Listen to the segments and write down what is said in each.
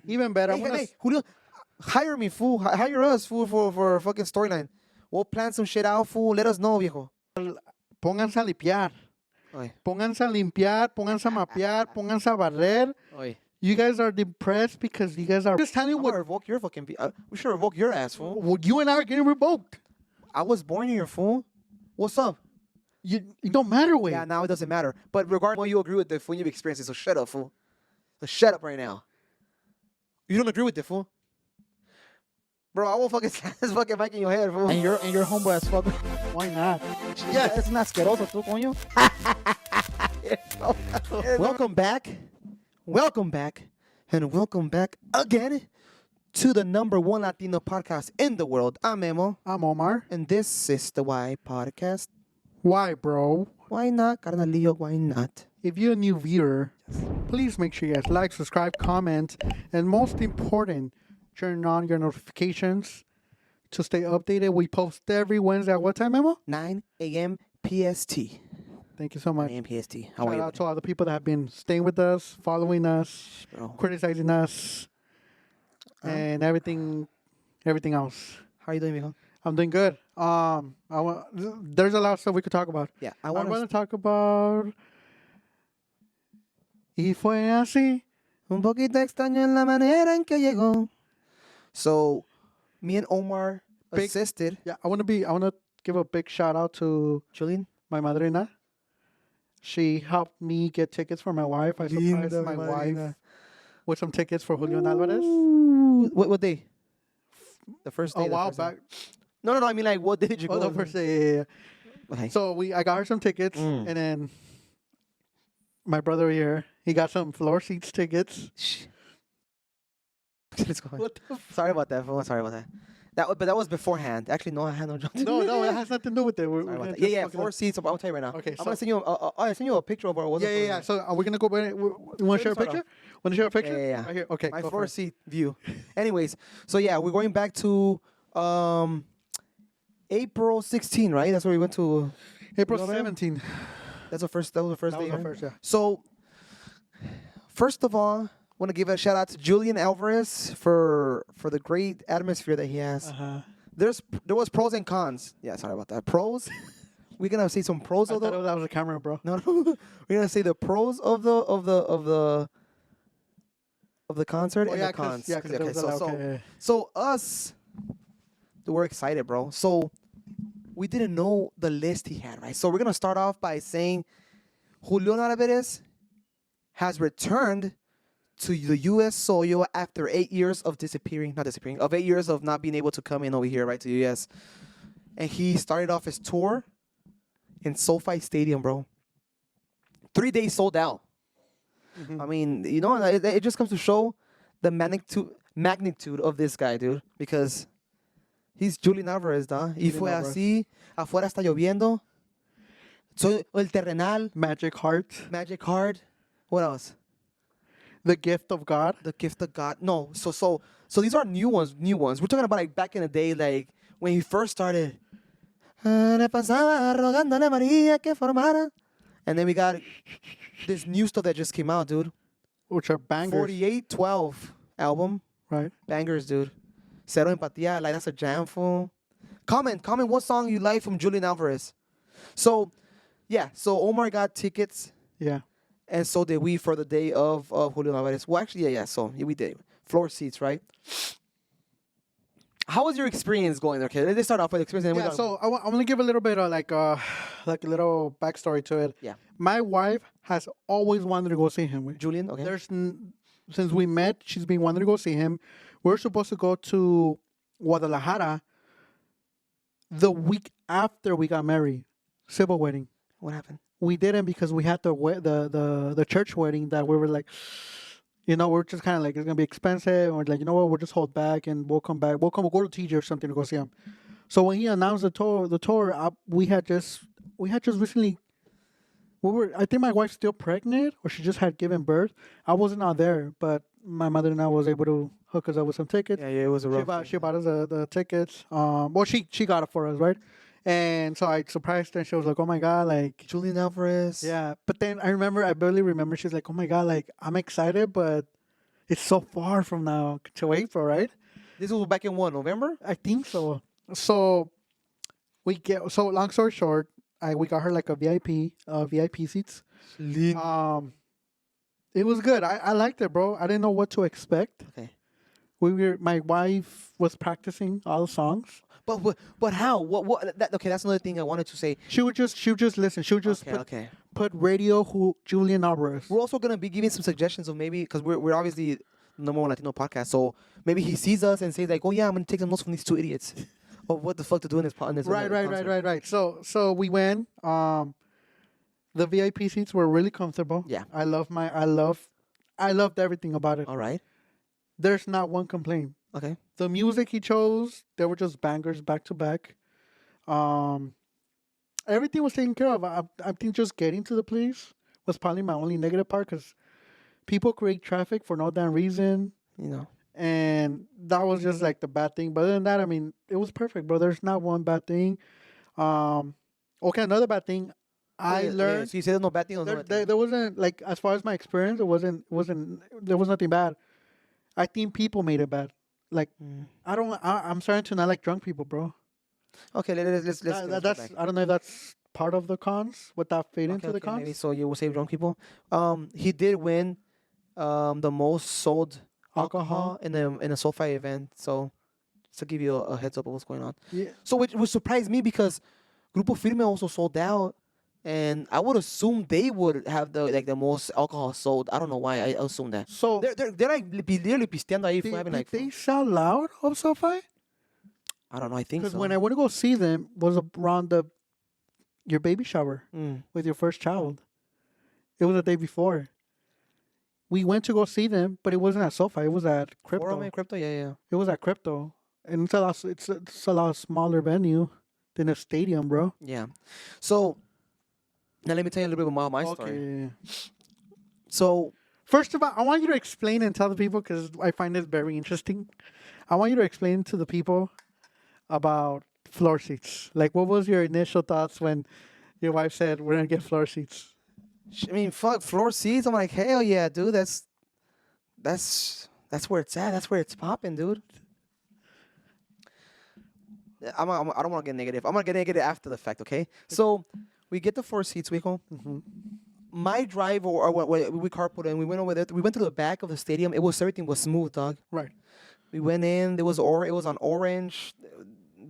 Even better. Hey, Julio, hire me, fool. Hire us, fool, for fucking storyline. We'll plan some shit out, fool. Let us know, viejo. Pónganse a limpiar. Oye, Pónganse a limpiar. Pónganse a mapear. Pónganse a barrer. oye. You guys are depressed because you guys are. Just telling you I'm what. gonna revoke your fucking. We should revoke your ass, fool. Well, you and I are getting revoked. I was born here, fool. What's up? It don't matter, way. Yeah, now it doesn't matter. But regardless, well, you agree with the fool you've experienced, so shut up, fool. So shut up right now. You don't agree with the fool? Bro, I will fucking slam this fucking mic in your head, fool. And you're humble as fuck. Why not? Yeah. Es un asqueroso tú, coño. Welcome back. Welcome back. And welcome back again to the #1 Latino podcast in the world. I'm Memo. I'm Omar. And this is the Why Podcast. Why, bro? Why not? Carnalillo, why not? If you're a new viewer, please make sure you guys like, subscribe, comment, and most important, turn on your notifications to stay updated. We post every Wednesday at what time, Memo? 9 a.m. PST. Thank you so much. 9 a.m. PST. How are Shout you? out to all the people that have been staying with us, following us, Bro. criticizing us, and everything else. How are you doing, mijo? I'm doing good. There's a lot of stuff we could talk about. Yeah, I want to talk about. Y fue así. Un poquito extraño en la manera en que llegó. So, me and Omar assisted. Yeah, I want to give a big shout out to Julion? my madrina. She helped me get tickets for my wife. I surprised Linda, my madrina. wife with some tickets for Julion Alvarez. Ooh, what day? The first day. A the while first day. back. No. I mean, like, what day did you Oh, go? the first day. Yeah. Okay. So I got her some tickets, and then my brother here, he got some floor seats tickets. Shh. Let's go. What the Sorry about that, fool. Sorry about that. But that was beforehand. Actually, no, I had no job. No, it has nothing to do with it. We're Sorry about gonna that. just Yeah, fucking- floor seats. I'll tell you right now. Okay, I'm so- gonna send you. I send you a picture of what. Yeah. So are we gonna go? You want to share a start picture? off. Want to share a picture? Yeah. Right here. Okay. My go for floor it. seat view. Anyways, so yeah, we're going back to April 16, right? That's where we went to. April You know, man? 17th. That was the first day. That was right? the first, yeah. So, first of all, want to give a shout out to Julion Alvarez for the great atmosphere that he has. Uh-huh. There was pros and cons. Yeah, sorry about that. Pros. We're gonna say some pros I of thought the. that was a camera, bro. No. We're gonna say the pros of the concert Oh, and yeah, the cons. because there was a lot- okay. So us, we're excited, bro. So we didn't know the list he had, right? So we're gonna start off by saying Julion Alvarez has returned to the U.S. soil after 8 years of of 8 years of not being able to come in over here, right, to the U.S. And he started off his tour in SoFi Stadium, bro. 3 days sold out. Mhm. I mean, you know, it just comes to show the magnitude of this guy, dude. Because he's Julion Alvarez, ¿da? Y fue Alvarez. así, afuera está lloviendo. Soy el terrenal, Magic Heart. Magic Heart. What else? The Gift of God. The Gift of God. No, so these are new ones. We're talking about like back in the day, like when he first started. Le pasaba rogándole a María que formara. And then we got this new stuff that just came out, dude. Which are bangers. 4812 album. Right. Bangers, dude. Cero Empatía, like that's a jam, fool. Comment what song you like from Julion Alvarez. So, yeah, so Omar got tickets, Yeah. and so did we for the day of Julion Alvarez. Well, actually, yeah, so we did. Floor seats, right? How was your experience going there? Okay, let's start off with experience. And then we Yeah, got- so I want to give a little bit of like a little backstory to it. Yeah. My wife has always wanted to go see him. Julion, okay. Since we met, she's been wanting to go see him. We're supposed to go to Guadalajara the week after we got married, civil wedding. What happened? We didn't because we had the church wedding that we were like, we're just kind of like, it's gonna be expensive, and we're like, you know what, we'll just hold back and we'll come back. We'll go to TJ or something to go see him. So when he announced the tour, we had just recently. I think my wife's still pregnant, or she just had given birth. I wasn't out there, but my mother-in-law was able to hook us up with some tickets. Yeah, it was a rough. She bought us the tickets. Well, she got it for us, right? And so I surprised her. And she was like, "Oh my god, like Julion Alvarez. yeah." But then I barely remember. She's like, "Oh my god, like I'm excited, but It's so far from now to April, right? This was back in what, November? I think so. So long story short, we got her like a VIP seats. Lean. It was good. I liked it, bro. I didn't know what to expect. Okay. My wife was practicing all the songs. But how? Okay, that's another thing I wanted to say. She would just listen. She would just Okay. put radio Julian Alvarez. We're also gonna be giving some suggestions of maybe because we're obviously the number one Latino podcast, so maybe he sees us and says like, oh yeah, I'm gonna take some notes from these two idiots. Of what the fuck to do in this concert. Right. So we went. The VIP seats were really comfortable. Yeah. I loved everything about it. All right. There's not one complaint. Okay. The music he chose, they were just bangers back to back. Everything was taken care of. I think just getting to the place was probably my only negative part because people create traffic for no damn reason. You know. And that was just like the bad thing. But other than that, I mean, it was perfect, bro. There's not one bad thing. Okay, another bad thing. I learned. So you said there's no bad thing. There wasn't, like, as far as my experience, there was nothing bad. I think people made it bad. Like, I'm starting to not like drunk people, bro. Okay, let's go That's back. I don't know if that's part of the cons without fading into the Maybe cons. so you will save drunk people. He did win the most sold alcohol in a SoFi event. So just to give you a heads up of what's going on. Yeah. So it surprised me because Grupo Firme also sold out. And I would assume they would have the most alcohol sold. I don't know why. I assume that. So They're like literally pisteando ahí for having like. did they sell out of SoFi? I don't know. I think Because so. when I went to go see them was around your baby shower with your first child. It was the day before. We went to go see them, but it wasn't at SoFi. It was at Crypto. Forum, Crypto, yeah. It was at Crypto, and it's a lot smaller venue than a stadium, bro. Yeah. So now let me tell you a little bit about my story. Okay. So First of all, I want you to explain and tell the people because I find this very interesting. I want you to explain to the people about floor seats. Like, what was your initial thoughts when your wife said we're gonna get floor seats? I mean, fuck floor seats. I'm like, hell yeah, dude. That's where it's at. That's where it's popping, dude. I don't want to get negative. I'm gonna get negative after the fact, okay? So we get the floor seats. We go. My drive or we carpooled and we went over there. We went to the back of the stadium. Everything was smooth, dog. Right. We went in. It was on orange.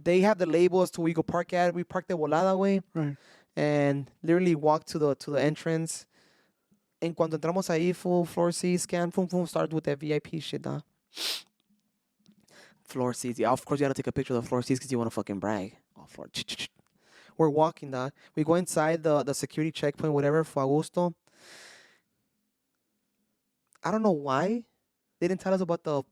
They have the labels to where you go park at. We parked the volada way. Right. And literally walked to the entrance. En cuanto entramos ahí, full floor seats, scan, started with that VIP shit, dog. Floor seats. Yeah, of course you gotta take a picture of the floor seats because you want to fucking brag. Oh, floor. We're walking, dog. We go inside the security checkpoint, whatever, for Augusto. I don't know why they didn't tell us about the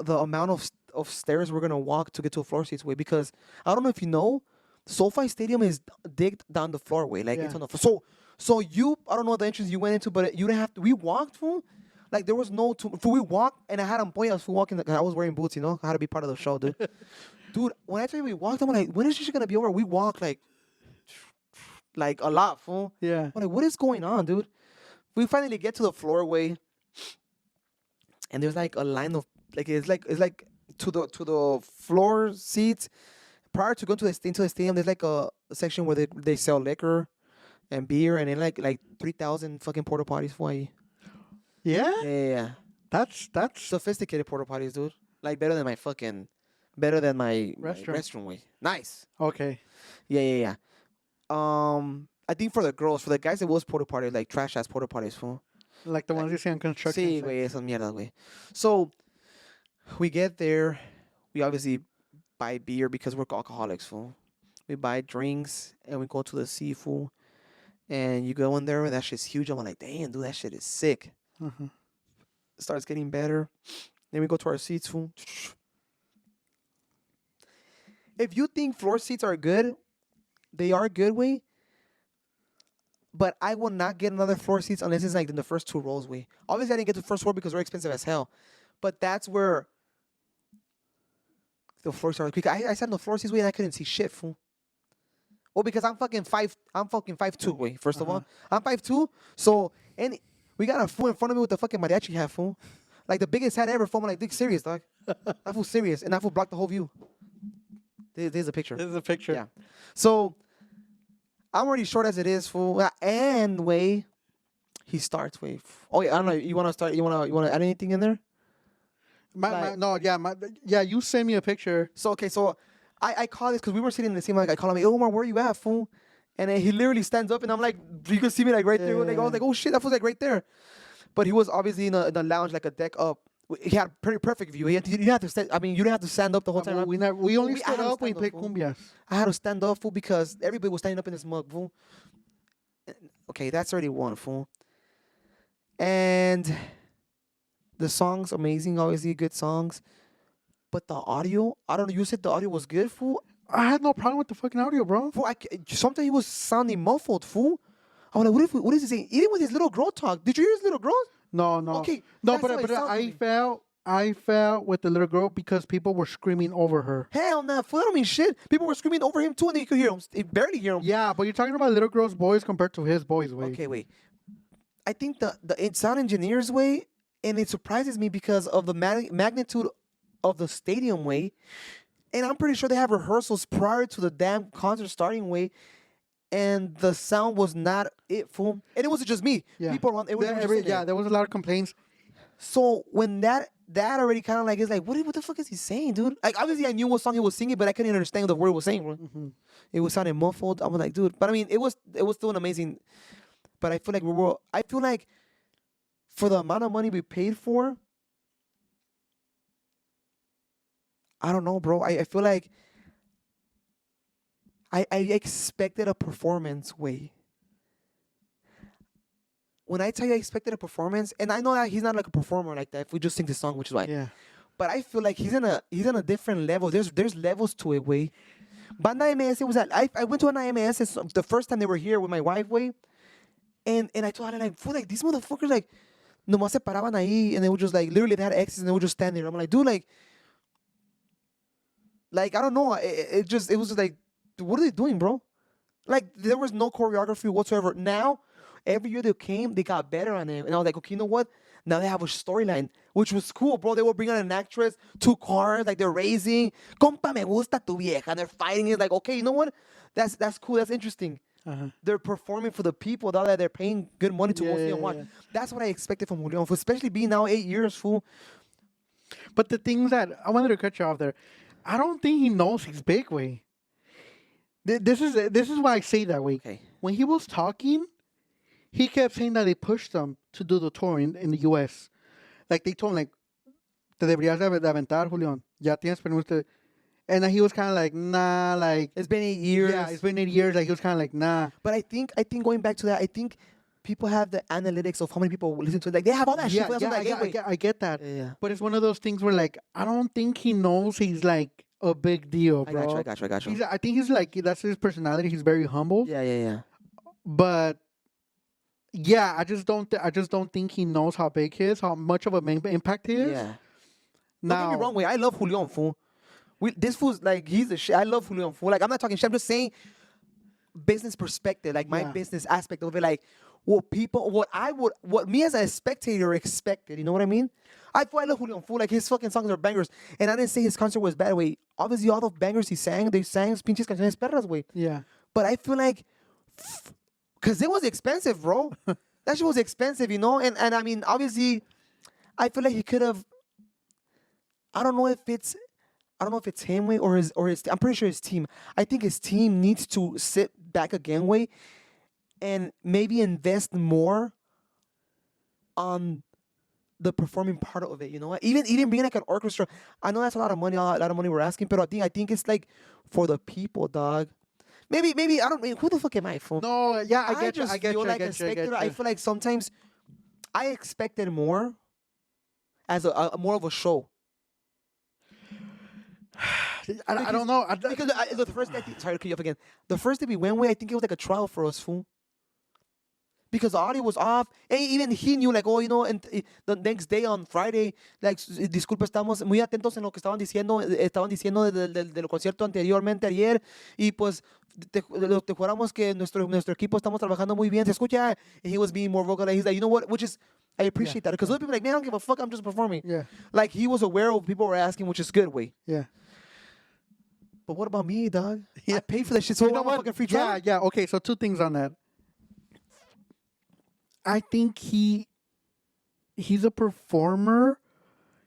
amount of stairs we're gonna walk to get to a floor seats way, because I don't know if you know, SoFi Stadium is digged down the floorway, like it's on the floor. So I don't know the entrance you went into, but you didn't have to. We walked through. Like there was no. We walked, and I had ampollas for walking. I was wearing boots, you know. I had to be part of the show, dude. Dude, when I tell you we walked, I'm like, when is this shit gonna be over? We walked like a lot, fool. Yeah. I'm like, what is going on, dude? We finally get to the floorway, and there's like a line of it's like to the floor seats. Prior to going to into the stadium, there's like a section where they sell liquor and beer, and then like 3,000 fucking porta potties for you. Yeah. Yeah. That's Sophisticated porta potties, dude. Like better than my restroom way. Nice. okay. Yeah. I think for the girls, for the guys, it was porta potty, like trash ass porta potties, fool. Like the ones you see on construction. Sí, güey, esas mierdas, güey. So we get there. We obviously buy beer because we're alcoholics, fool. We buy drinks and we go to the seafood. And you go in there and that shit's huge. I'm like, damn, dude, that shit is sick. Starts getting better. Then we go to our seats, fool. If you think floor seats are good, they are good, way. But I will not get another floor seats unless it's like in the first two rows, way. Obviously, I didn't get the first row because they're expensive as hell. But that's where the floor seats are. Because I sat on the floor seats, way, and I couldn't see shit, fool. Well, because I'm fucking 5'2", way. First of all, I'm 5'2", so We got a fool in front of me with the fucking mariachi hat, fool. Like the biggest hat ever, fool. I'm like, "Dick, serious, dog." That fool serious, and that fool blocked the whole view. There's a picture. This is a picture. Yeah. So I'm already short as it is, fool. And way he starts. Wait. Oh yeah, I don't know. You want to start? You want to add anything in there? Yeah. You send me a picture. So okay, so I call this because we were sitting in the same. Like I call him, "Hey, Omar, where you at, fool?" And then he literally stands up, and I'm like, "You can see me like right there." Like I was like, "Oh shit, that fool's like right there." But he was obviously in a lounge, like a deck up. He had pretty perfect view. You didn't have to stand. I mean, you didn't have to stand up the whole time. We only I stood had to up when stand we up, played fool. cumbias. I had to stand up, fool, because everybody was standing up in this mug, fool. Okay, that's already one, fool. And the songs, amazing, obviously good songs. But the audio, I don't know. You said the audio was good, fool. I had no problem with the fucking audio, bro. Fool, sometimes he was sounding muffled, fool. I was like, what is he saying? Even with his little girl talk. Did you hear his little girl? No. Okay, No, that's how but it sounded to me. I felt with the little girl because people were screaming over her. Hell no, fool, that don't mean shit. People were screaming over him too, and then you could hear him. You barely hear him. Yeah, but you're talking about little girl's voice compared to his voice, way. Okay, wait. I think the sound engineer's way, and it surprises me because of the magnitude of the stadium way. And I'm pretty sure they have rehearsals prior to the damn concert starting way. And the sound was not it, fool. And it wasn't just me. Yeah. People around, it was There was a lot of complaints. So when that already kind of like is like, what the fuck is he saying, dude? Like obviously I knew what song he was singing, but I couldn't understand what the word was saying, bro. Mm-hmm. It was sounding muffled. I was like, dude. But I mean, it was still an amazing. But I feel like I feel like for the amount of money we paid for, I don't know, bro. I feel like I expected a performance way. When I tell you I expected a performance, and I know that he's not like a performer like that. If we just sing the song, which is why. Yeah. But I feel like he's in a different level. There's levels to it, way. Banda MS was at I went to an IMS the first time they were here with my wife, way. And I told her like, fool, like these motherfuckers like nomás se paraban ahí and they would just like literally they had exes and they would just stand there. I'm like, dude, like I don't know. It was just like, what are they doing, bro? Like there was no choreography whatsoever. Now, every year they came, they got better on it. And I was like, okay, you know what? Now they have a storyline, which was cool, bro. They were bringing an actress, 2 cars, like they're raising. Compa, me gusta tu vieja. And they're fighting it. Like, okay, you know what? That's cool. That's interesting. Uh-huh. They're performing for the people that they're paying good money to go see and watch. Yeah. That's what I expected from Julion, especially being now 8 years, fool. But the things that I wanted to cut you off there, I don't think he knows he's big, way. This is why I say that way. Okay. When he was talking, he kept saying that they pushed him to do the tour in the U.S. Like they told him, like, te deberías de aventar, Julián. Ya tienes permiso. And then he was kind of like, nah, like. It's been 8 years. Yeah, it's been 8 years. Like he was kind of like, nah. But I think going back to that, I think people have the analytics of how many people listen to it. Like they have all that shit. I get that. Yeah. But it's one of those things where like I don't think he knows he's like a big deal, bro. I got you. I think he's like that's his personality. He's very humble. Yeah. But yeah, I just don't think he knows how big he is, how much of an impact he is. Yeah. Now, Don't get me wrong, way. I love Julion, fool. This fool's like he's the shit. I love Julion, fool. Like I'm not talking shit. I'm just saying business perspective, like my business aspect of it, like what me as a spectator expected. You know what I mean? I love Julion, fool. Like his fucking songs are bangers, and I didn't say his concert was bad. Way obviously all the bangers they sang pinches canciones perras, way. yeah. But I feel like, cause it was expensive, bro. That shit was expensive, you know. And I mean, obviously, I feel like he could have. I don't know if it's him way or his. I'm pretty sure his team. I think his team needs to sit back again way, and maybe invest more on the performing part of it. You know what? Even being like an orchestra. I know that's a lot of money. A lot of money we're asking, but I think it's like for the people, dog. Maybe I don't. Who the fuck am I, fool? No, yeah, I get you. just I get feel you. like I a get you. I spectator. get I you. feel like sometimes I expected more as a more of a show. I don't know. Because the first day, sorry to cut you up again. The first day we went away, I think it was like a trial for us, fool. because the audio was off. And even he knew, like, oh, you know, and the next day on Friday, like, disculpa, estamos muy atentos en lo que estaban diciendo del concierto anteriormente ayer, y pues te juramos que nuestro equipo estamos trabajando muy bien, se escucha, and he was being more vocal, and he's like, you know what, which is, I appreciate that, because other people are like, man, I don't give a fuck, I'm just performing. Yeah. Like, he was aware of what people were asking, which is good, way. Yeah. But what about me, dog? Yeah. I paid for that shit, so You know I'm what? fucking free Yeah, trial. yeah. Okay, so two things on that. I think he's a performer.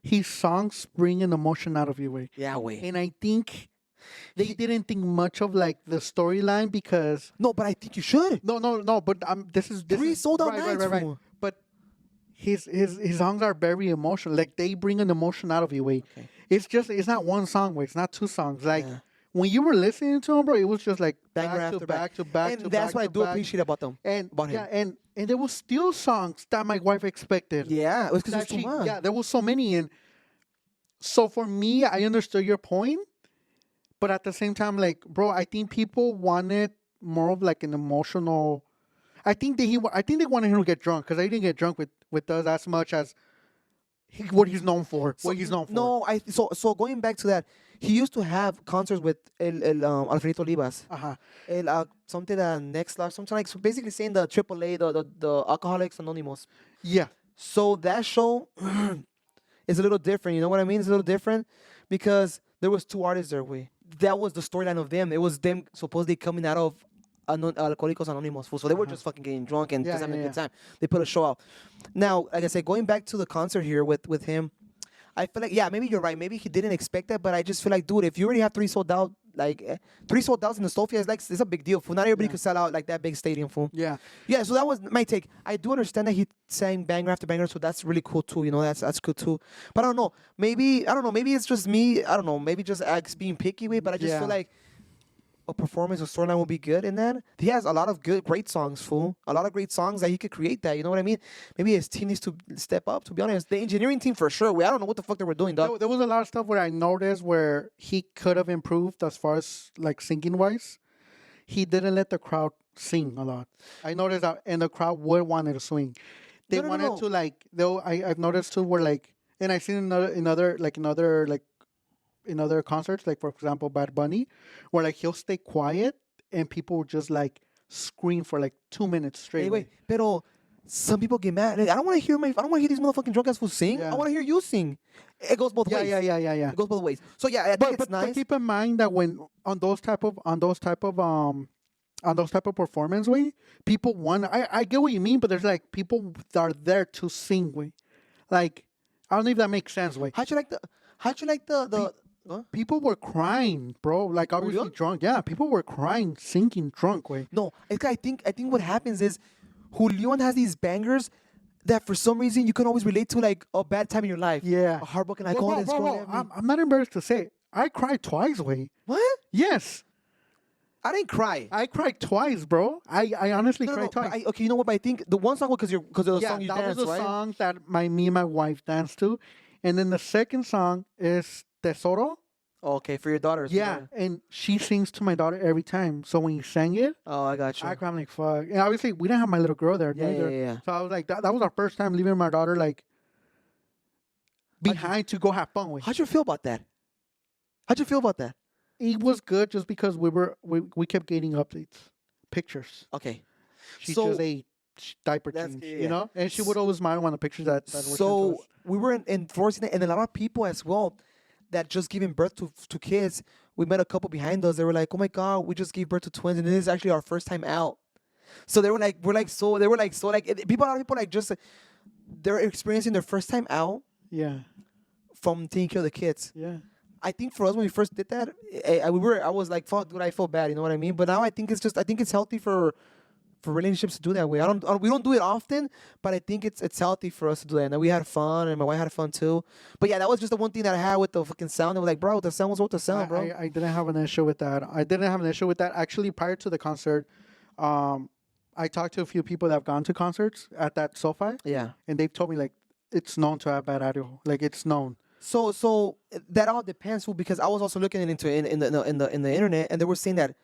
His songs bring an emotion out of you, way. Yeah, way. And I think they didn't think much of like the storyline because No, but I think you should. no. But this is 3 is, sold out right, nights, right. fool. But his songs are very emotional. Like they bring an emotion out of you, way. Okay. It's not one song, way. It's not two songs. Like Yeah. when you were listening to him, bro, it was just like Banger back after to back. back to back And to that's back what I to do back. appreciate about them. And about him. yeah, and there was still songs that my wife expected. Yeah, it was because That it's too much. yeah, there was so many, and so for me, I understood your point, but at the same time, like, bro, I think people wanted more of like an emotional. I think they wanted him to get drunk because I didn't get drunk with us as much as what he's known for. What he's known for. No, so going back to that, he used to have concerts with Alfredito Olivas. Uh-huh. Something that next life, something like, so basically saying the AAA, the Alcoholics Anonymous. Yeah. So that show is a little different. You know what I mean? It's a little different because there was 2 artists there. That was the storyline of them. It was them supposedly coming out of Alcohólicos Anónimos. Fool. So they were just fucking getting drunk and Yeah, just having yeah, a good yeah. time. They put a show out. Now, like I said, going back to the concert here with him, I feel like, yeah, maybe you're right. Maybe he didn't expect that, but I just feel like, dude, if you already have 3 sold out, like 3 sold outs in the Sofia, it's a big deal. Fool. Not everybody Yeah. could sell out like that big stadium, fool. Yeah. Yeah, so that was my take. I do understand that he sang banger after banger, so that's really cool too. You know, that's good too. But I don't know. Maybe it's just me. I don't know. Maybe just X being picky with. But I just Yeah. feel like a performance or storyline will be good in that. He has a lot of great songs, fool. A lot of great songs that he could create that. You know what I mean? Maybe his team needs to step up. To be honest, the engineering team for sure. I don't know what the fuck they were doing, dog. There was a lot of stuff where I noticed where he could have improved as far as like singing wise. He didn't let the crowd sing a lot. I noticed that, and the crowd would wanted to swing. They No. wanted to like. Though I've noticed too where like, and I've seen in other concerts, like for example Bad Bunny, where like he'll stay quiet and people will just like scream for like 2 minutes straight. Anyway, pero some people get mad. Like, I don't want to hear these motherfucking drunk ass fools sing. Yeah. I want to hear you sing. It goes both Yeah, ways. yeah. It goes both ways. So yeah, I think But it's nice. but keep in mind that when on those type of performance way, people want. I get what you mean, but there's like people that are there to sing way. Like I don't know if that makes sense way. How'd you like the? Huh? People were crying, bro. Like obviously Julion? drunk. Yeah, people were crying, singing drunk way. No, I think what happens is Julion has these bangers that for some reason you can always relate to, like a bad time in your life. Yeah. A heartbroken Bro, icon. I'm not embarrassed to say I cried twice way. What? Yes, I didn't cry. I cried twice, bro. I honestly cried but twice. okay, you know what? But I think the one song because of the Yeah, song you that danced, was the right? song that me and my wife danced to, and then the second song is Tesoro. Okay, for your daughters. Yeah, and she sings to my daughter every time. So when you sang it, Oh, I got you. I cried. I'm like, fuck. And obviously, we didn't have my little girl there. Yeah, neither. yeah. So I was like, that was our first time leaving my daughter like behind to go have fun with. How'd you feel about that? How'd you feel about that? It was good just because we kept getting updates, pictures. Okay. She So- just ate diaper That's- change, yeah. you know, and she would always smile on the pictures that were sent to So us. we were in Florida, and a lot of people as well that just giving birth to kids. We met a couple behind us. They were like, "Oh my god, we just gave birth to twins, and this is actually our first time out." So they were like, a lot of people like just they're experiencing their first time out Yeah, from taking care of the kids. yeah. I think for us when we first did that, I was like, "Fuck, dude, I feel bad." You know what I mean? But now I think it's healthy for relationships to do that way. We don't do it often, but I think it's healthy for us to do that. And we had fun, and my wife had fun too. But yeah, that was just the one thing that I had with the fucking sound. They were like, "Bro, the sound was what the sound, bro." I didn't have an issue with that. Actually, prior to the concert, I talked to a few people that have gone to concerts at that SoFi, Yeah. and they've told me like it's known to have bad audio. Like it's known. So that all depends, fool, because I was also looking into it in the internet, and they were saying that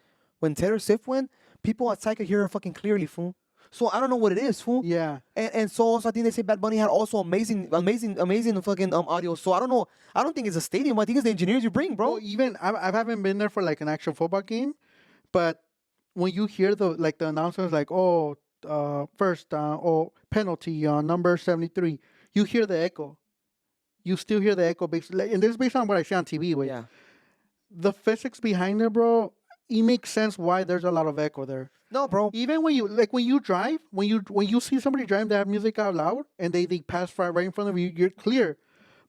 when Taylor Swift went, people outside could hear her fucking clearly, fool. So I don't know what it is, fool. Yeah. And so also I think they say Bad Bunny had also amazing fucking audio. So I don't know. I don't think it's a stadium. I think it's the engineers you bring, bro. Well, even I haven't been there for like an actual football game, but when you hear the announcers like, oh, first down, or penalty on number 73, you hear the echo. You still hear the echo, basically, and this is based on what I see on TV. Wait, Yeah. the physics behind it, bro, it makes sense why there's a lot of echo there. No, bro. Even when you drive, when you see somebody driving, they have music out loud, and they pass right in front of you, you're clear.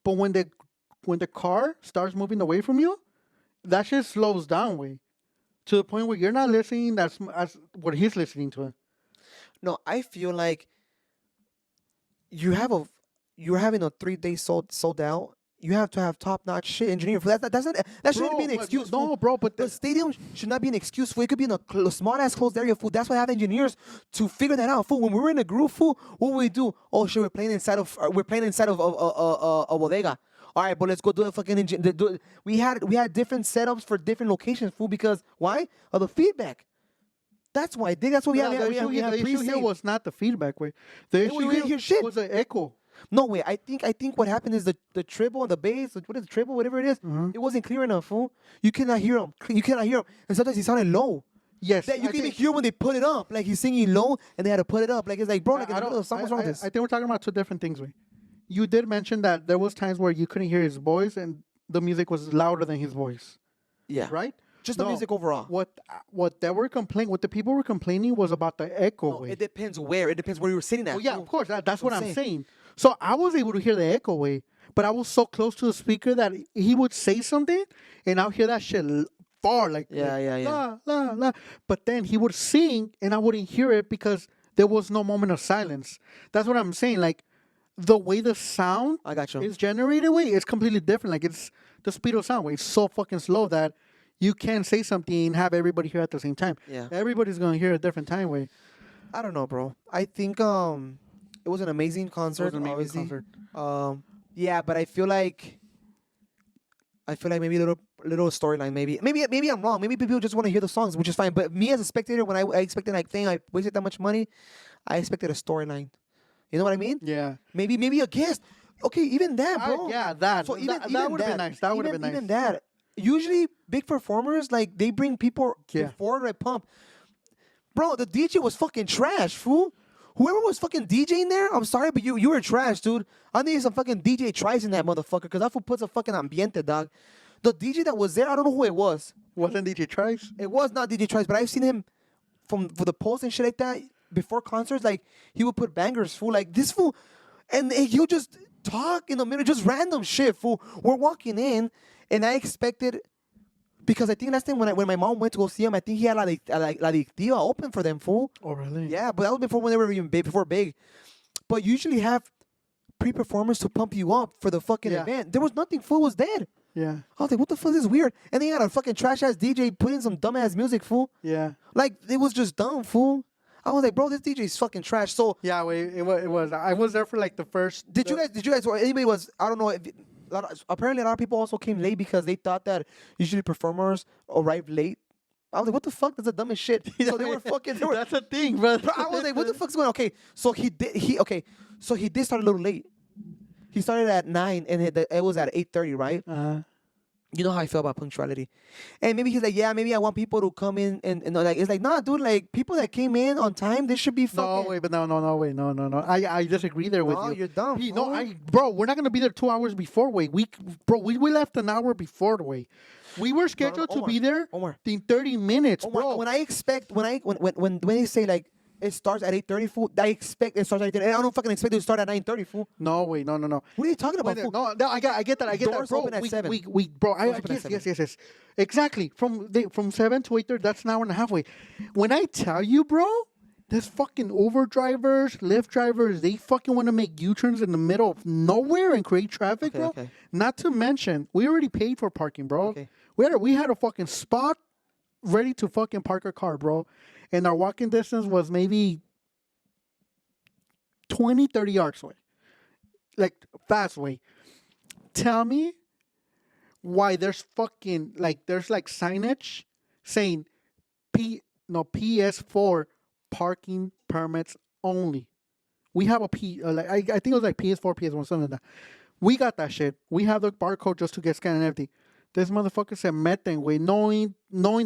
But when the car starts moving away from you, that shit slows down, way, to the point where you're not listening as what he's listening to. No, I feel like you're having a 3 day sold out. You have to have top notch shit engineering for that. That shouldn't be an excuse. No, fool. bro, but The stadium should not be an excuse for it. Could be in a small ass closed area, fool. That's why I have engineers to figure that out, fool. When we were in a group, fool, what would we do? Oh shit, we're playing inside of a bodega. All right, but let's go do a fucking engine. We had different setups for different locations, fool. Because why? Of the feedback. That's why. I think that's what we have. the issue here was not the feedback, way. The we issue didn't hear shit. was the echo. No way. I think what happened is the treble and the bass, what is the treble, whatever it is, it wasn't clear enough, fool. You cannot hear him. You cannot hear him. And sometimes he sounded low. Yes, That you can even hear when they put it up. Like he's singing low and they had to put it up. Like it's like, bro, like in the middle of song, what's wrong with this? I think we're talking about two different things, way. You did mention that there was times where you couldn't hear his voice and the music was louder than his voice, Yeah. right? Just the music overall. What the people were complaining was about the echo. No, way. it depends where. It depends where you were sitting at. Well, yeah, fool. of course. That's what I'm saying. So I was able to hear the echo, way, but I was so close to the speaker that he would say something, and I'll hear that shit far, like Yeah. la la la. But then he would sing, and I wouldn't hear it because there was no moment of silence. That's what I'm saying. Like the way the sound I got you. is generated, way, it's completely different. Like it's the speed of sound, way. It's so fucking slow that you can't say something and have everybody hear at the same time. Yeah. Everybody's gonna hear a different time, way. I don't know, bro. I think it was an amazing concert. It was an amazing obviously. concert. Yeah, but I feel like maybe a little storyline. Maybe I'm wrong. Maybe people just want to hear the songs, which is fine. But me as a spectator, when I expected, like, thing, I wasted that much money, I expected a storyline. You know what I mean? Yeah. Maybe a guest. Okay, even that, bro. Yeah, that. So even that would have been nice. That would have been nice. Even that. Usually, big performers, like, they bring people before they pump. Bro, the DJ was fucking trash, fool. Whoever was fucking DJing there, I'm sorry, but you were trash, dude. I need some fucking DJ tries in that motherfucker, because that fool puts a fucking ambiente, dog. The DJ that was there, I don't know who it was. Wasn't DJ Trice? It was not DJ Tries, but I've seen him for the post and shit like that before concerts. Like, he would put bangers, fool. Like, this fool, and he'll just talk in the middle, just random shit, fool. We're walking in, and I expected, because I think last time when my mom went to go see him, I think he had La Adictiva open for them, fool. Oh, really? Yeah, but that was before when they were even big, before big. But usually have pre-performers to pump you up for the fucking event. There was nothing. Fool was dead. Yeah. I was like, what the fuck? This is weird. And they had a fucking trash-ass DJ put in some dumbass music, fool. Yeah. Like, it was just dumb, fool. I was like, bro, this DJ is fucking trash. So, Yeah, wait, it was. I was there for like the first. did you guys, or anybody was, I don't know, apparently a lot of people also came late because they thought that usually performers arrive late. I was like, what the fuck? That's the dumbest shit. So they were fucking, That's a thing, bro. Bro, I was like, what the fuck's going on? Okay, so he did start a little late. He started at 9 and it was at 8:30, right? You know how I feel about punctuality. And maybe he's like, yeah, maybe I want people to come in and like, it's like, nah, dude, like, people that came in on time, they should be fucking. No, wait, but no. I disagree there with No, you. you're dumb, No, fool. bro, we're not gonna be there 2 hours before. Wait, we left an hour before. Wait, we were scheduled to be there in 30 minutes, bro. When they say like it starts at 8:30, fool, I expect it starts at 8:30. I don't fucking expect it to start at 9:30, fool. No, wait, no. What are you talking about, Wait, fool? no, I get that, Doors bro. open at 7. Bro, Doors open at yes. Exactly. From 7 to 8:30, that's an hour and a half. Wait, when I tell you, bro, there's fucking Uber drivers, Lyft drivers, they fucking want to make U-turns in the middle of nowhere and create traffic, bro. Okay. Not to mention, we already paid for parking, bro. Okay. We had a fucking spot ready to fucking park our car, bro. And our walking distance was maybe 20, 30 yards away. Like, fast way. Tell me why there's signage saying PS4 parking permits only. We have a like I think it was like PS4, PS1, something like that. We got that shit. We have the barcode just to get scanned and everything. This motherfucker se meten, way, knowing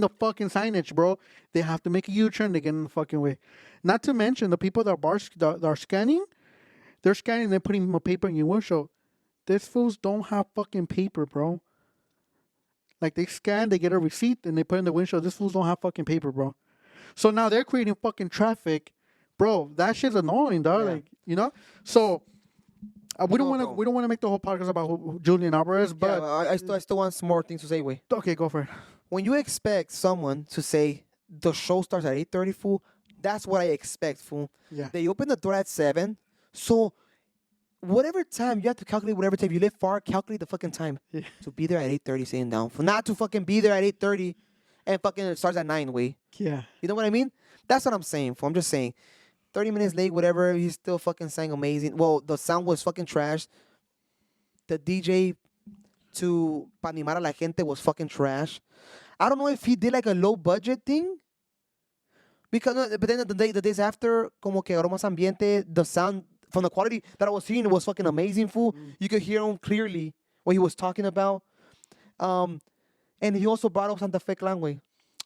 the fucking signage, bro. They have to make a U-turn to get in the fucking way. Not to mention the people that are scanning, they're scanning, they're putting more paper in your windshield. These fools don't have fucking paper, bro. Like they scan, they get a receipt, and they put in the windshield. These fools don't have fucking paper, bro. So now they're creating fucking traffic, bro. That shit's annoying, dog. Yeah. Like, you know. So we don't No, want to. bro. We don't want to make the whole podcast about Julian Alvarez, But but I still want some more things to say. Wait, okay, go for it. when you expect someone to say the show starts at 8:30, fool, that's what I expect, fool. Yeah. They open the door at 7, so whatever time you have to calculate, whatever time you live far, calculate the fucking time Yeah. to be there at 8:30, sitting down, fool. Not to fucking be there at 8:30 and fucking it starts at 9. Way, Yeah. you know what I mean? That's what I'm saying, fool. I'm just saying, 30 minutes late, whatever. He's still fucking sang amazing. Well, the sound was fucking trash. The DJ to pa animar a la gente was fucking trash. I don't know if he did like a low budget thing. Because, but then the days after, como que agarró más ambiente, the sound from the quality that I was hearing was fucking amazing, fool. You could hear him clearly what he was talking about. And he also brought up Santa Fe Clan, way.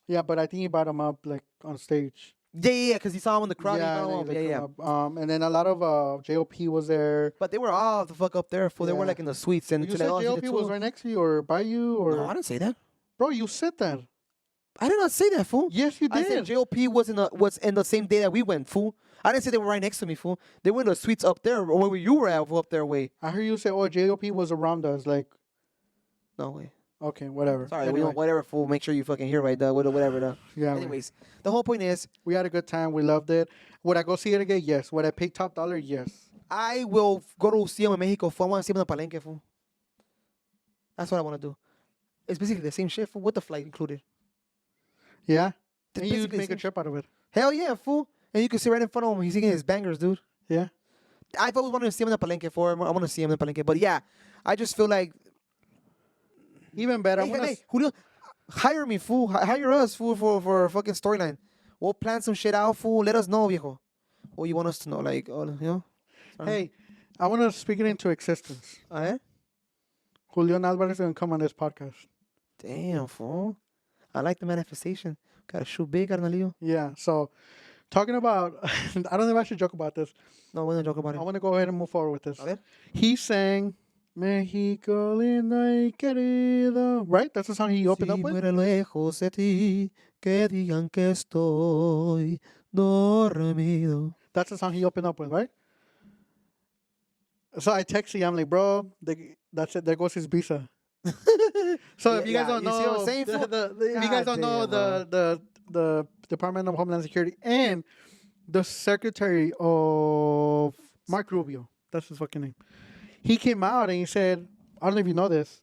Yeah, but I think he brought him up like on stage. Yeah, because he saw him in the crowd. Yeah, and he brought him they up. Yeah. come up. And then a lot of JOP was there. But they were all the fuck up there, fool. They were Yeah. like in the suites. And You to said like, oh, JOP was right next to you or by you or No, I didn't say that. bro, you said that. I did not say that, fool. Yes, you I said did. JOP was in the same day that we went, fool. I didn't say they were right next to me, fool. They were in the suites up there, or where you were at, up there, way. I heard you say, "Oh, JOP was around us." Like, No way. okay, whatever. Sorry, we Anyway, don't, whatever, fool. Make sure you fucking hear right, whatever. yeah. Anyways, the whole point is, We had a good time. We loved it. Would I go see it again? Yes. Would I pay top dollar? Yes. I will go to see him in Mexico, fool. I want to see him in the Palenque, fool. That's what I want to do. It's basically the same shit, fool, with the flight included. Yeah. It's And you basically the make a same trip out of it. Hell yeah, fool. And you can sit right in front of him. He's singing his bangers, dude. Yeah. I've always wanted to see him in the Palenque, fool. I want to see him in the Palenque. But yeah, I just feel like, Even better. hey, Julio, hire me, fool. Hire us, fool, for a fucking storyline. We'll plan some shit out, fool. Let us know, viejo. What you want us to know, like, you know? Hey, I want to speak it into existence. Eh? Julion Alvarez is going to come on this podcast. Damn, fool. I like the manifestation. Gotta shoot big, carnalillo. Yeah. So, talking about, I don't know if I should joke about this. No, we're not joking about I it. want to go ahead and move forward with this. A ver. He sang Mexico lindo y querido. Right? That's the song he opened up with? muere lejos de ti, que digan que estoy dormido. That's the song he opened up with, right? So I text you, I'm like, bro, that's it. There goes his visa. So if you guys don't you see what know, I'm saying, fool? if you guys don't know, the Department of Homeland Security and the Secretary of Mark Rubio, that's his fucking name. He came out and he said, I don't know if you know this,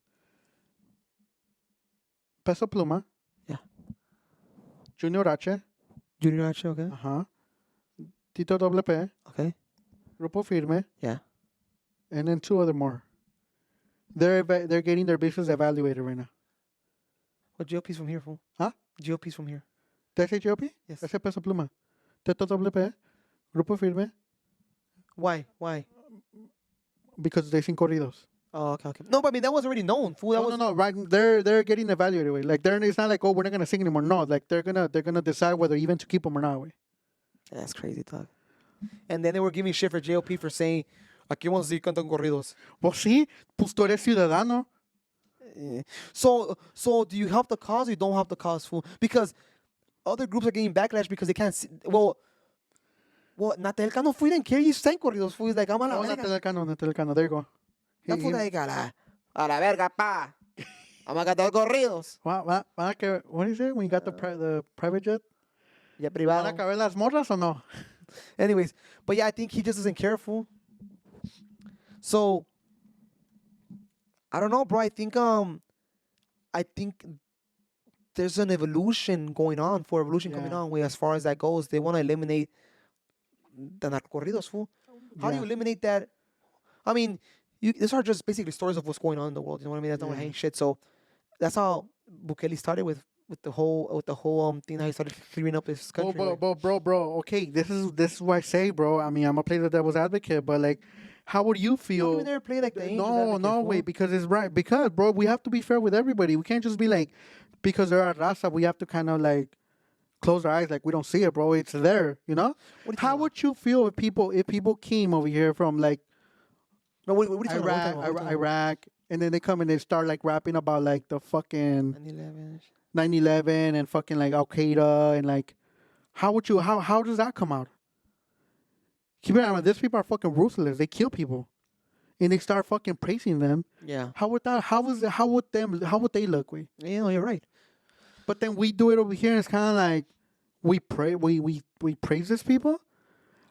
Peso Pluma, Yeah. Junior H, Junior H, okay. Tito WP, Okay. Grupo Firme, Yeah. and then 2 other more. They're getting their business evaluated right now. What GOP's from here, fool? Huh? GOP's from here. Did I say GOP? Yes. I said Peso Pluma. Tito WP, Grupo Firme, Why? Why? because they sing corridos. Oh, okay. No, but I mean, that was already known, fool. That was No, right. They're getting evaluated. Way. Like it's not like, oh, we're not gonna sing anymore. No, like they're gonna decide whether even to keep them or not. Way. That's crazy talk. And then they were giving shit for JOP for saying, aquí vamos a seguir cantando corridos. Well, sí, pues tú eres ciudadano. So do you help the cause or you don't help the cause, fool? Because other groups are getting backlash because they can't see. Well, Natel Cano fool didn't care. You sang corridos, fool. He's like, I'm a la Oh, verga. Natal Cano. There you go. That fool like, a la verga, pa. Vamos a cantar corridos. What do you say when you got the private jet? Ya ¿Van a privado. caber las morras o no? Anyways, but yeah, I think he just isn't careful. So I don't know, bro. I think there's an evolution going on, coming Yeah. on. Way as far as that goes, they want to eliminate the narcocorridos, fool. How do you Yeah. eliminate that? I mean, these are just basically stories of what's going on in the world. You know what I mean? That's not Yeah. hang shit. So that's how Bukele started with with the whole thing that he started clearing up his Bro, country. bro. Okay, this is what I say, bro. I mean, I'm gonna play the devil's advocate, but like, how would you You feel? don't even ever play like the Angels No, advocate, no, fool. wait, because it's right. Because, bro, we have to be fair with everybody. We can't just be like, because they're a raza, we have to kind of like close our eyes, like we don't see it, bro. It's there, you know. What are you How talking would you feel if people came over here from like about? No, what are you talking about? What are you Iraq, talking about? Iraq, and then they come and they start like rapping about like the fucking 9/11. 9/11 and fucking like Al Qaeda and like, how does that come out? Keep in mind, these people are fucking ruthless. They kill people, and they start fucking praising them. Yeah. How would that? How would they look? We. Yeah, no, you're right. But then we do it over here. And it's kind of like we praise these people.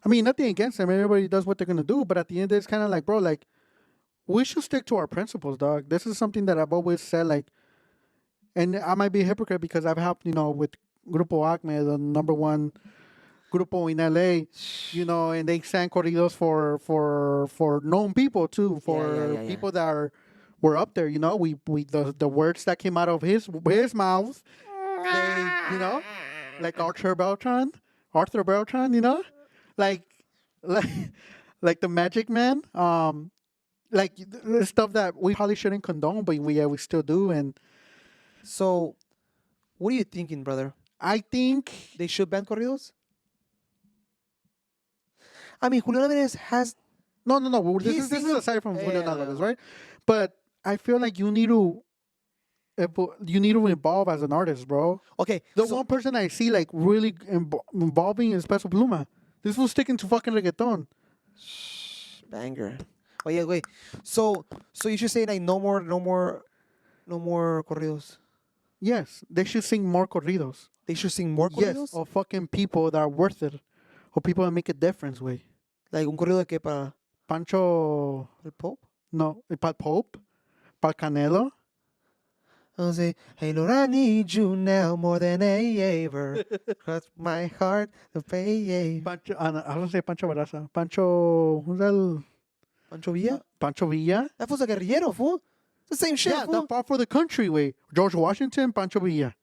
I mean, nothing against them. Everybody does what they're gonna do. But at the end, of it, it's kind of like, bro, like we should stick to our principles, dog. This is something that I've always said, like, and I might be a hypocrite because I've helped, with Grupo Acme, the number one grupo in LA, and they sang corridos for known people too, for yeah. people that were up there. We the words that came out of his mouth, they, like Arthur Beltran, like like like the Magic Man, like the stuff that we probably shouldn't condone, but we still do. And So, what are you thinking, brother? I think They should ban corridos? I mean, Julian Alvarez has. no. This He's is single- aside from Julion Yeah. Alvarez, right? But I feel like you need to evolve as an artist, bro. Okay, The so, one person I see like really involving is Peso Pluma. This was sticking to fucking reggaeton. banger. Oh yeah, wait. So you should say like no more corridos. Yes, they should sing more corridos. They should sing more corridos. Yes, of fucking people that are worth it, or people that make a difference, way. Like un corrido de que para Pancho, el Pope. no, para Pope, para Canelo. I'll say, hey Lord, I need you now more than ever. Cause my heart to pay. Pancho, I don't say Pancho Barraza. Pancho, who's that? Pancho Villa. Pancho Villa. That was a guerrillero, fool. It's the same shit, Yeah, fool. that fought for the country, way. George Washington, Pancho Villa.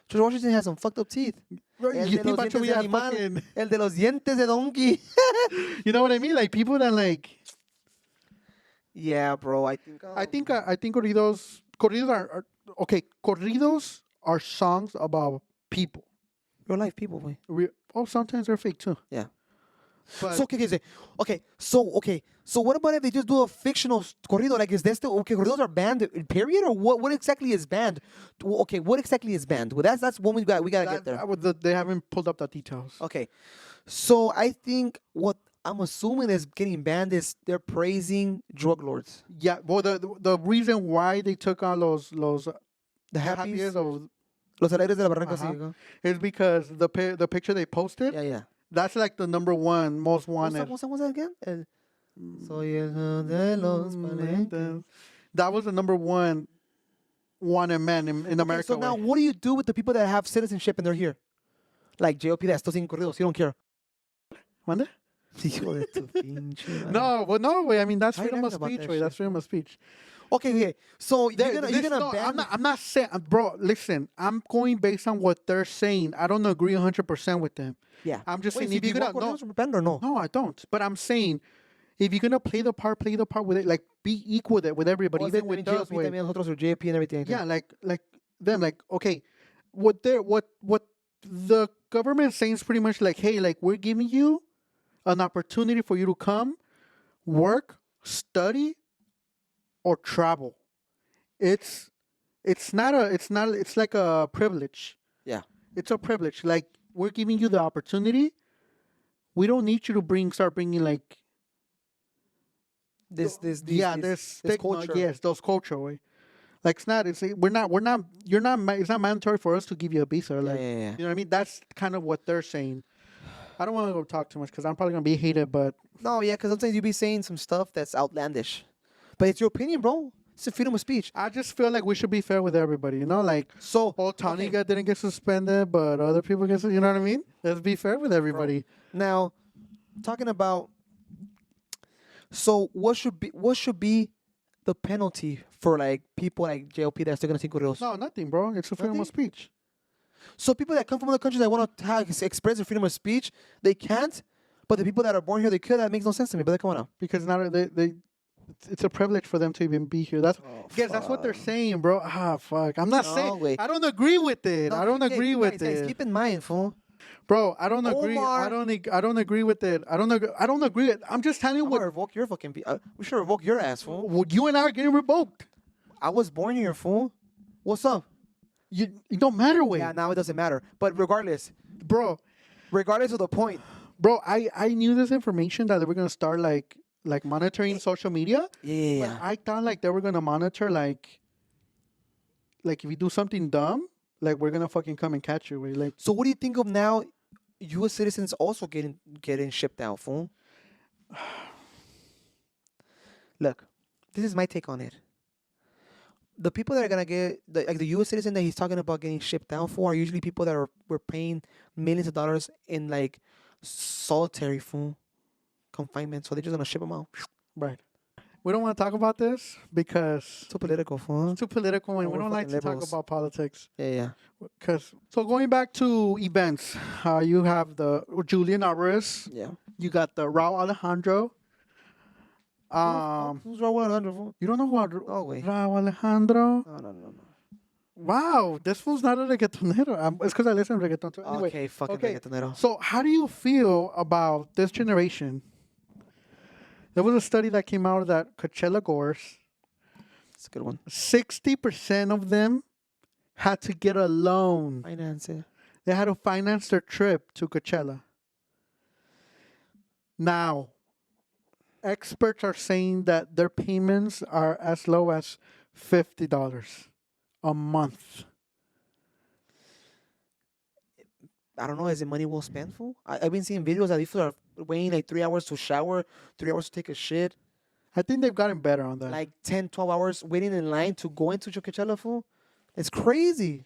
George Washington has some fucked up teeth. El You de think los Pancho dientes de Villa has animal. fucking, El de los dientes de donkey. you know what I mean? Like people that like. Yeah, bro. I think. I think corridos are okay. Corridos are songs about people. Real life people, boy. Sometimes they're fake too. Yeah. But So okay. So what about if they just do a fictional corrido? Like, is there still corridos are banned? Period, or what? What exactly is banned? Okay, what exactly is banned? Well, that's one we gotta get there. they haven't pulled up the details. Okay, so I think what I'm assuming is getting banned is they're praising drug lords. Yeah. Well, the reason why they took on those The happies, happiest of los alegres de la barranca. Uh-huh. Sí, ¿no? is because the picture they posted. Yeah. That's like the number one most What's wanted. that again? Soy el hijo de los palenques. That was the number one wanted man in America. So now, way. what do you do with the people that have citizenship and they're here? Like JOP that's still singing corridos. You don't care. ¿Mande? Hijo de tu pinche madre. No, well, no way. I mean, that's How you freedom of laughing about speech. that Way. shit? That's freedom of speech. Okay. So you're gonna No, ban? I'm not saying, bro. Listen, I'm going based on what they're saying. I don't agree 100% with them. Yeah. I'm just Wait, saying so if do you're you gonna want corridos banned or no? no, I don't. But I'm saying if you're gonna play the part with it. Like be equal with it with everybody, Oh, even with us. JOP también nosotros or JP and everything. Yeah, like them. Like okay, what the government saying is pretty much like, hey, like we're giving you an opportunity for you to come, work, study, or travel. It's like a privilege. Yeah. It's a privilege. Like we're giving you the opportunity. We don't need you to start bringing like This stigma, culture. yes, those culture way. Like we're not it's not mandatory for us to give you a visa. Like yeah. you know what I mean? That's kind of what they're saying. I don't want to go talk too much because I'm probably gonna be hated, but No, yeah, because sometimes you be saying some stuff that's outlandish, but it's your opinion, bro. It's a freedom of speech. I just feel like we should be fair with everybody. You know, like So Tony okay. didn't get suspended, but other people get. You know what I mean? Let's be fair with everybody. Now, talking about, so what should be the penalty for like people like JLP that's still gonna sing corridos? No, nothing, bro. It's a freedom of Nothing? speech. So people that come from other countries that want to express their freedom of speech, they can't. But the people that are born here, they could. That makes no sense to me. But come on now. Because now it's a privilege for them to even be here. That's yes, that's what they're saying, bro. Ah, fuck. I'm not No saying. way. I don't agree with it. I don't agree with guys, it, keep in mind, fool. bro. I don't agree. Omar- I don't agree with it. I don't agree. I'm just telling you I'm what. gonna revoke your fucking. We should revoke your ass, fool. Well, you and I are getting revoked. I was born here, fool. What's up? It don't matter, way, Yeah, now it doesn't matter. But regardless bro. of the point, Bro, I knew this information that they were gonna start like monitoring social media. yeah. But I thought like they were gonna monitor like if you do something dumb, like we're gonna fucking come and catch you. Way like So what do you think of now? U.S. citizens also getting shipped out, fool. Look, this is my take on it. The people that are gonna get the U.S. citizen that he's talking about getting shipped down for are usually people that were paying millions of dollars in like solitary fool confinement. So they're just gonna ship them out. right. We don't want to talk about this because Too political, fool. it's too political and Oh, we we're don't like fucking to talk liberals. about politics. Yeah. So going back to events, you have the Julion Alvarez, Yeah. you got the Raul Alejandro. Who's Raul Alejandro, fool? You don't know who No way. Raul Alejandro? No. Wow, this fool's not a reggaetonero. It's because I listen to reggaeton too. Anyway, Okay, fucking okay. reggaetonero. so how do you feel about this generation? There was a study that came out that Coachella goers, It's a good one. 60% of them had to get a loan. Finance it. They had to finance their trip to Coachella. Now, experts are saying that their payments are as low as $50 a month. I don't know. Is it money well spent, fool? I've been seeing videos that people are waiting like 3 hours to shower, 3 hours to take a shit, I think they've gotten better on that. like 10, 12 hours waiting in line to go into Coachella, fool. It's crazy.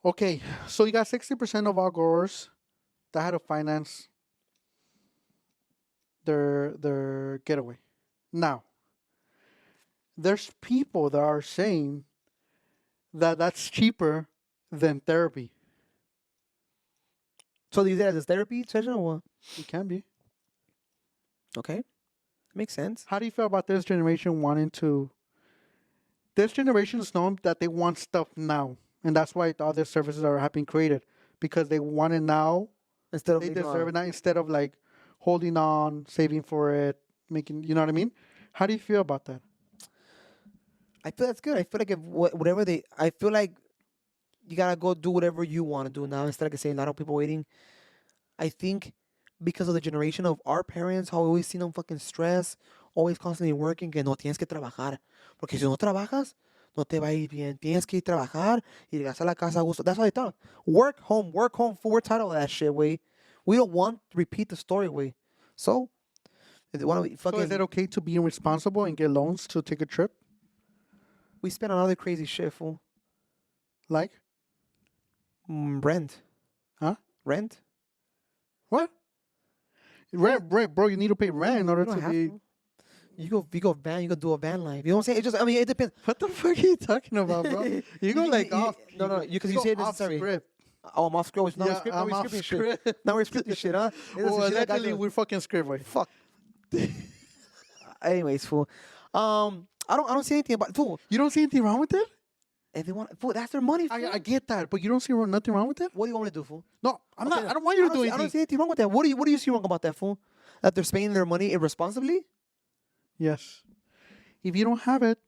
Okay, so you got 60% of all growers that had to finance their getaway. Now, there's people that are saying that that's cheaper than therapy. So these guys is therapy session or what? It can be. Okay, makes sense. How do you feel about this generation wanting to? This generation is known that they want stuff now, and that's why all their services are being created because they want it now. Instead of They leaving deserve on- it now instead of like holding on, saving for it, making. You know what I mean? How do you feel about that? I feel that's good. I feel like if whatever they, I feel like you gotta go do whatever you want to do now instead of saying a lot of people waiting. I think because of the generation of our parents, how we always seen them fucking stress, always constantly working, que no tienes que trabajar. Porque si no trabajas, no te va a ir bien. Tienes que ir trabajar y llegas a la casa a gusto. That's how they thought. Work home. Fool. We're tired of that shit, way. We don't want to repeat the story, way. So, if they want to So fucking, is it okay to be irresponsible and get loans to take a trip? we spend on other crazy shit, fool. Like Rent. Huh? Rent? what? Rent, bro. You need to pay rent in order You don't to have be. to. You go van. You go do a van life. You know what I'm saying? It just. I mean, it depends. What the fuck are you talking about, bro? You go like off. No. Because you go say it off necessary. script. Oh, I'm off script. Now Yeah, I'm we're off scripting shit. script. Now we're scripting shit, huh? Well, allegedly, we're fucking script, way. Fuck. Anyways, fool. I don't see anything about fool. You don't see anything wrong with it? If they want, fool, that's their money. Fool. I get that, but you don't see nothing wrong with it? What do you want me to do, fool? No, I'm Okay, not. I don't want you to do I don't anything. see anything wrong with that. What do you see wrong about that, fool? That they're spending their money irresponsibly? Yes. If you don't have it,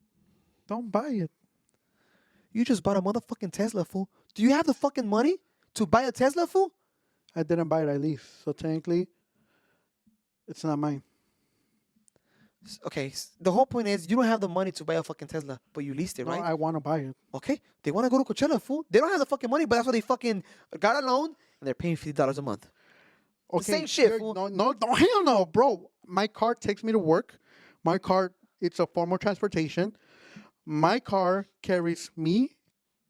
don't buy it. You just bought a motherfucking Tesla, fool. Do you have the fucking money to buy a Tesla, fool? I didn't buy it. I leased. So technically, it's not mine. Okay, the whole point is you don't have the money to buy a fucking Tesla, but you leased it, No, right? I want to buy it. Okay, they want to go to Coachella, fool. They don't have the fucking money, but that's why they fucking got a loan and they're paying $50 a month. Okay, same shit, you're- fool. No, hell no, bro. My car takes me to work. My car, it's a form of transportation. My car carries me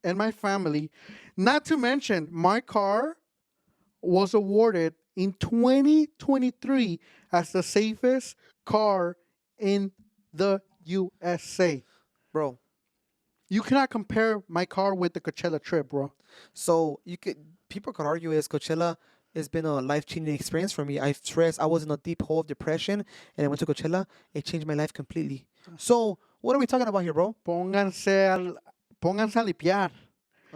and my family. Not to mention, my car was awarded in 2023 as the safest car in the USA. Bro, You cannot compare my car with the Coachella trip, bro. So people could argue is Coachella has been a life changing experience for me. I stressed. I was in a deep hole of depression, and I went to Coachella. It changed my life completely. So what are we talking about here, bro? Pónganse a limpiar.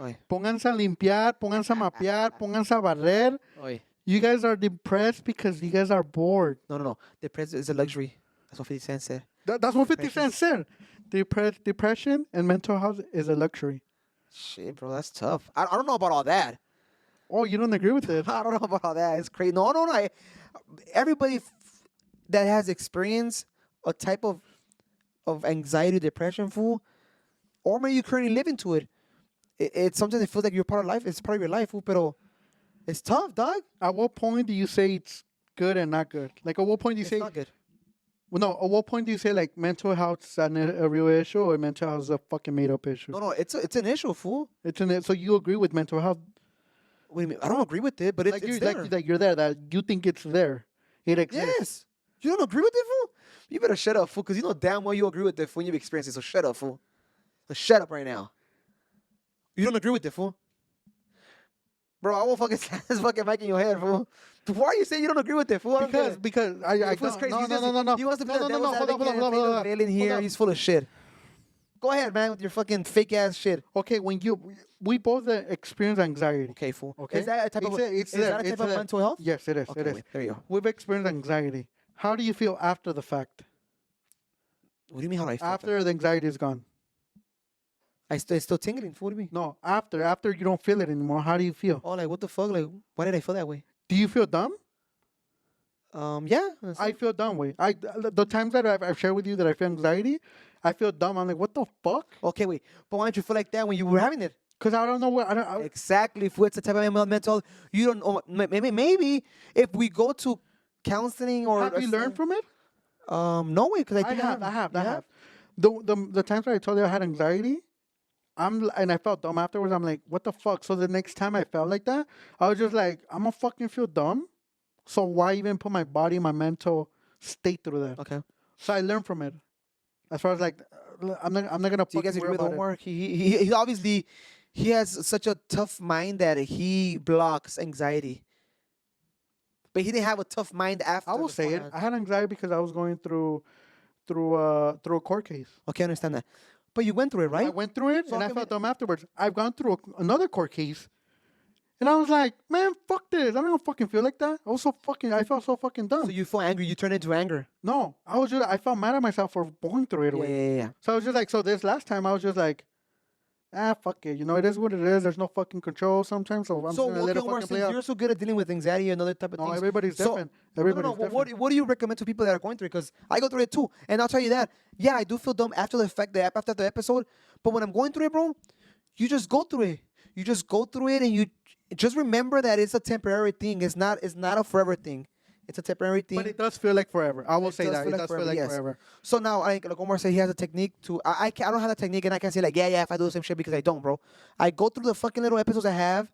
Oy, Pónganse a limpiar, pónganse a mapear, pónganse a barrer. oy. You guys are depressed because you guys are bored. No. Depression is a luxury. That's what 50 Cent said. That's what 50 Depression. Cent said. Depression and mental health is a luxury. Shit, bro, that's tough. I don't know about all that. Oh, you don't agree with it? I don't know about all that. It's crazy. No. Everybody that has experienced a type of anxiety, depression, fool, or maybe you currently live into it. It's something that feels like you're part of life. It's part of your life, fool, pero it's tough, dog. At what point do you say it's good and not good? Like, at what point do you It's say... not good. Well, no, at what point do you say, like, mental health is a real issue or mental health is a fucking made-up issue? No, it's an issue, fool. So you agree with mental health? What do you mean? I don't agree with it, but it's there. You're there, that you think it's there. It exists. Yes. You don't agree with it, fool? You better shut up, fool, because you know damn well you agree with it, fool, when you've experienced it. So shut up, fool. So shut up right now. You don't agree with it, fool. Bro, I won't fucking slam this fucking mic in your head, fool. Why are you saying you don't agree with it, fool? I don't get it. Because I Fool's don't- crazy. no. He wants to be No, the no, devil's hold advocate and on. play the villain here. Hold on. He's full of shit. Go ahead, man, with your fucking fake ass shit. Okay, we both experience anxiety. Okay, fool. Okay, Is that a type of it's is there, that a type it's of there. mental health? Yes, it is. Okay, It is. wait, there you go. We've experienced anxiety. How do you feel after the fact? What do you mean how do I feel? After the anxiety is gone? It's still tingling, fool. What do you mean? No, after you don't feel it anymore. How do you feel? Oh, like what the fuck? Like why did I feel that way? Do you feel dumb? Yeah. I feel dumb. The times that I've shared with you that I feel anxiety, I feel dumb. I'm like, what the fuck? Okay, wait. But why didn't you feel like that when you were having it? Because I don't know what Exactly. Fool. It's a type of mental. You don't know. Maybe if we go to counseling or have you learned from it? no way, because I have. You I have. The times that I told you I had anxiety, and I felt dumb afterwards. I'm like, what the fuck? So the next time I felt like that, I was just like, I'm gonna fucking feel dumb. So why even put my body, my mental state through that? Okay. So I learned from it. As far as like, I'm not gonna. Do you guys fucking agree worry with about it. Omar? He obviously he has such a tough mind that he blocks anxiety. But he didn't have a tough mind after. I will the say it. fun. I had anxiety because I was going through a court case. Okay, I understand that. But you went through it, right? I went through it So and how I come felt dumb afterwards. I've gone through another court case, and I was like, man, fuck this. I'm not gonna fucking feel like that. I felt so fucking dumb. So you feel angry. You turn into anger. No, I felt mad at myself for going through it. Yeah. So I was just like, so this last time I was just like, fuck it. You know, it is what it is. There's no fucking control sometimes. So I'm So just gonna let it Omar, fucking play since out. you're so good at dealing with anxiety and other type of No, things. everybody's so- different. Everybody's no. different. What do you recommend to people that are going through it? Because I go through it too, and I'll tell you that. Yeah, I do feel dumb after the fact, after the episode. But when I'm going through it, bro, you just go through it. You just go through it, and you just remember that it's a temporary thing. It's not a forever thing. It's a temporary thing. But it does feel like forever. I will say does that. feel It like does feel forever, like yes. forever. So now, like Omar said, he has a technique to. I don't have that technique, and I can say like, yeah, if I do the same shit because I don't, bro. I go through the fucking little episodes I have,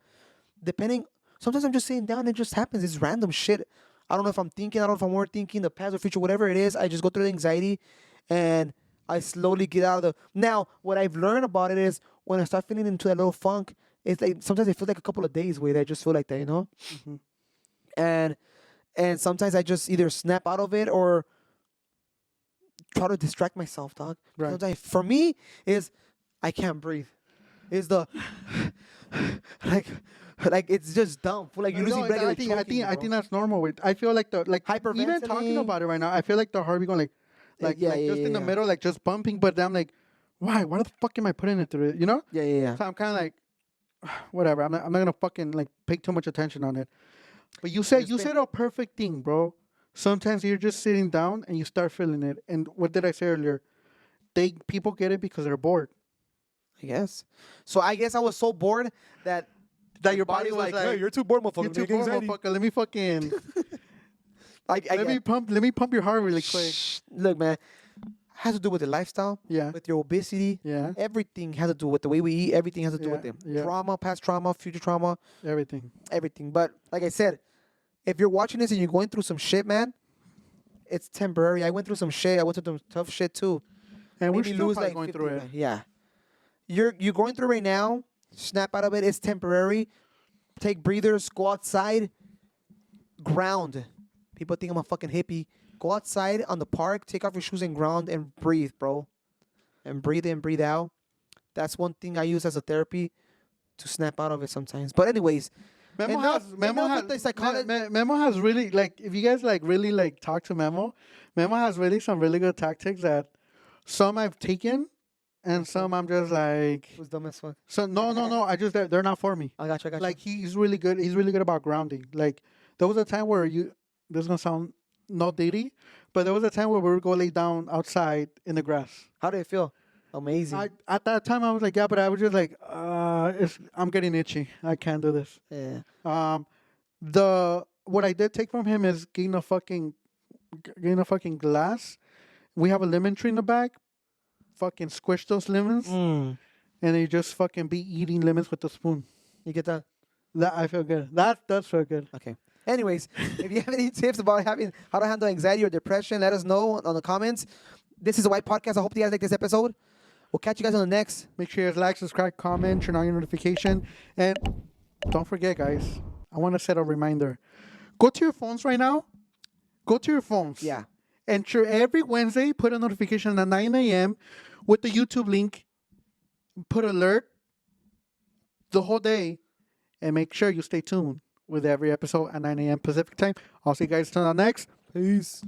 depending. Sometimes I'm just sitting down and it just happens. It's random shit. I don't know if I'm thinking. I don't know if I'm more thinking the past or future, whatever it is. I just go through the anxiety, and I slowly get out of the. Now, what I've learned about it is when I start feeling into that little funk, it's like sometimes it feels like a couple of days where I just feel like that, you know. And sometimes I just either snap out of it or try to distract myself, dog. Right. Sometimes for me is I can't breathe. Is the like it's just dumb. Like you're losing No, breath. I you're think choking, I bro. think that's normal. I feel like even Hyperventilating. talking about it right now, I feel like the heartbeat going like Yeah, just in the yeah. middle, like just bumping. But then I'm like, why? Why the fuck am I putting it through it? You know? Yeah. So I'm kind of like, whatever. I'm not gonna fucking like pay too much attention on it. But you said a perfect thing, bro. Sometimes you're just sitting down and you start feeling it. And what did I say earlier? People get it because they're bored. I guess. So I guess I was so bored that Your body was like, hey, you're too bored, motherfucker. you're too bored, motherfucker. Let me fucking let me pump your heart really quick. Shh. Look, man, has to do with the lifestyle, Yeah. with your obesity. Yeah. Everything has to do with the way we eat. Everything has to do Yeah, with it. yeah. Trauma, past trauma, future trauma, Everything. everything. But like I said, if you're watching this and you're going through some shit, man, it's temporary. I went through some shit. I went through some tough shit too. And we're Made me still lose probably like going 50 through it. pounds. Yeah. you're going through right now. Snap out of it. It's temporary. Take breathers. Go outside. Ground. People think I'm a fucking hippie. Go outside on the park. Take off your shoes and ground and breathe, bro. And breathe in, breathe out. That's one thing I use as a therapy to snap out of it sometimes. But anyways, enough with the psychology. Memo has really like if you guys like really like talk to Memo has really some really good tactics that some I've taken and some I'm just like Who's dumb as fuck? so no I just they're not for me. I got you. Like he's really good. He's really good about grounding. Like there was a time where this is gonna sound not daily, but there was a time where we would go lay down outside in the grass. How did it feel? Amazing. At that time I was like, yeah, but I was just like, I'm getting itchy. I can't do this. Yeah. What I did take from him is getting a fucking glass. We have a lemon tree in the back. Fucking squish those lemons, and you just fucking be eating lemons with a spoon. You get that? That I feel good. That does feel good. Okay. Anyways, if you have any tips about how to handle anxiety or depression, let us know on the comments. This is a White Podcast. I hope you guys like this episode. We'll catch you guys on the next. Make sure you guys like, subscribe, comment, turn on your notification, and don't forget, guys. I want to set a reminder. Go to your phones right now. Go to your phones. Yeah. And every Wednesday, put a notification at 9 a.m. with the YouTube link. Put alert the whole day, and make sure you stay tuned with every episode at 9 a.m. Pacific time. I'll see you guys on the next. Peace.